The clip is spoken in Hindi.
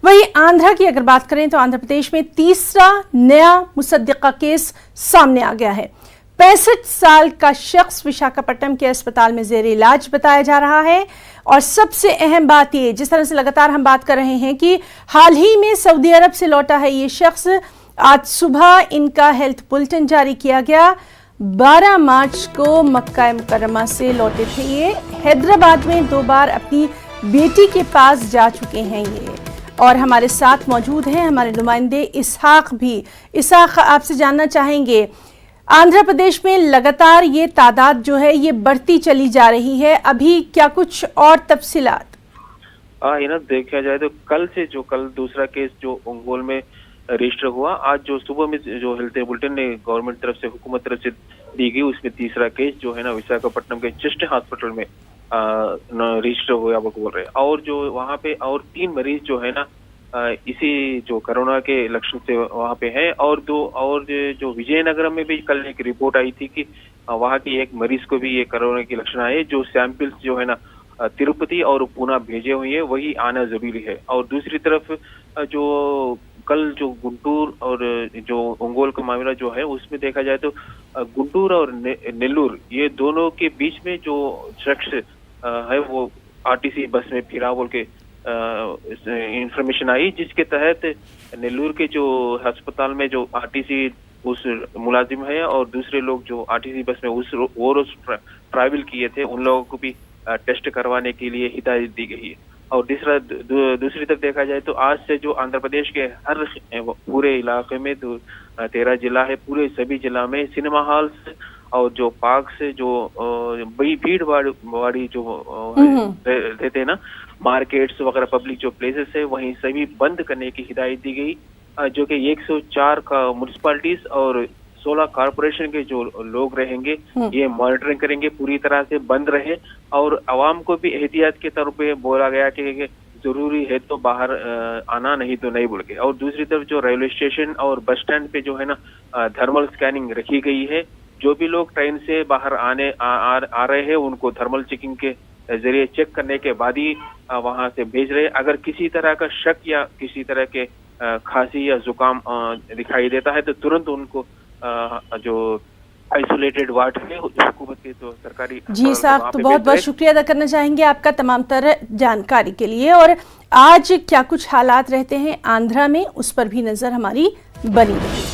वहीं आंध्र की अगर बात करें तो आंध्र प्रदेश में तीसरा नया मुसद्दिका केस सामने आ गया है। 65 साल का शख्स विशाखापट्टनम के अस्पताल में जेर इलाज बताया जा रहा है। और सबसे अहम बात ये, जिस तरह से लगातार हम बात कर रहे हैं कि हाल ही में सऊदी अरब से लौटा है ये शख्स। आज सुबह इनका हेल्थ बुलेटिन जारी किया गया। 12 मार्च को मक्का मुकर्रमा से लौटे थे ये। हैदराबाद में 2 बार अपनी बेटी के पास जा चुके हैं ये। और हमारे साथ मौजूद हैं हमारे नुमाइंदे इसहाक भी। इसहाक, आपसे जानना चाहेंगे, आंध्र प्रदेश में लगातार ये तादाद जो है ये बढ़ती चली जा रही है, अभी क्या कुछ और तफसीलात? देखा जाए तो कल दूसरा केस जो ओंगोल में रजिस्टर हुआ, आज जो सुबह में जो हेल्थ बुलेटिन ने गवर्नमेंट तरफ से, हुकूमत तरफ से दी गई, उसमें तीसरा केस जो है ना विशाखापट्टनम के चेस्ट हॉस्पिटल में रजिस्टर हुआ बोल रहे हैं। और जो वहाँ पे और 3 मरीज जो है ना इसी जो कोरोना के लक्षण से वहाँ पे है। और जो विजयनगरम में भी कल एक रिपोर्ट आई थी कि वहाँ की एक मरीज को भी ये कोरोना के लक्षण आए। जो सैंपल्स जो है ना तिरुपति और पुणे भेजे हुए हैं, वही आना जरूरी है। और दूसरी तरफ जो कल जो गुंटूर और जो ओंगोल का मामला जो है, उसमें देखा जाए तो गुंटूर और नेल्लूर, ये दोनों के बीच में जो शख्स है वो आरटीसी बस में फिरा बोल के इंफॉर्मेशन आई, जिसके तहत नेल्लूर के जो अस्पताल में जो आरटीसी उस मुलाजिम है और दूसरे लोग जो आरटीसी बस में वो रोज ट्रैवल किए थे, उन लोगों को भी टेस्ट करवाने के लिए हिदायत दी गई है। और दूसरी तरफ देखा जाए तो आज से जो आंध्र प्रदेश के हर पूरे इलाके में 13 जिला है, पूरे सभी जिला में सिनेमा हॉल्स और जो पार्क से जो बड़ी भीड़ वाली जो रहते हैं ना, मार्केट्स वगैरह पब्लिक जो प्लेसेस है, वहीं सभी बंद करने की हिदायत दी गई। जो कि 104 का म्युनिसिपैलिटीज और 16 कारपोरेशन के जो लोग रहेंगे, ये मॉनिटरिंग करेंगे, पूरी तरह से बंद रहे। और आवाम को भी एहतियात के तौर पे बोला गया कि जरूरी है तो बाहर आना, नहीं तो नहीं बोल के। और दूसरी तरफ जो रेलवे स्टेशन और बस स्टैंड पे जो है ना थर्मल स्कैनिंग रखी गई है। जो भी लोग ट्रेन से बाहर आ रहे हैं, उनको थर्मल चेकिंग के जरिए चेक करने के बाद ही वहां से भेज रहे। अगर किसी तरह का शक या किसी तरह के खांसी या जुकाम दिखाई देता है तो तुरंत उनको जो आइसोलेटेड वार्ड है हुकूमत के तो सरकारी। जी साहब, तो बहुत बहुत शुक्रिया अदा करना चाहेंगे आपका तमाम तरह जानकारी के लिए। और आज क्या कुछ हालात रहते हैं आंध्रा में, उस पर भी नजर हमारी बनी रही।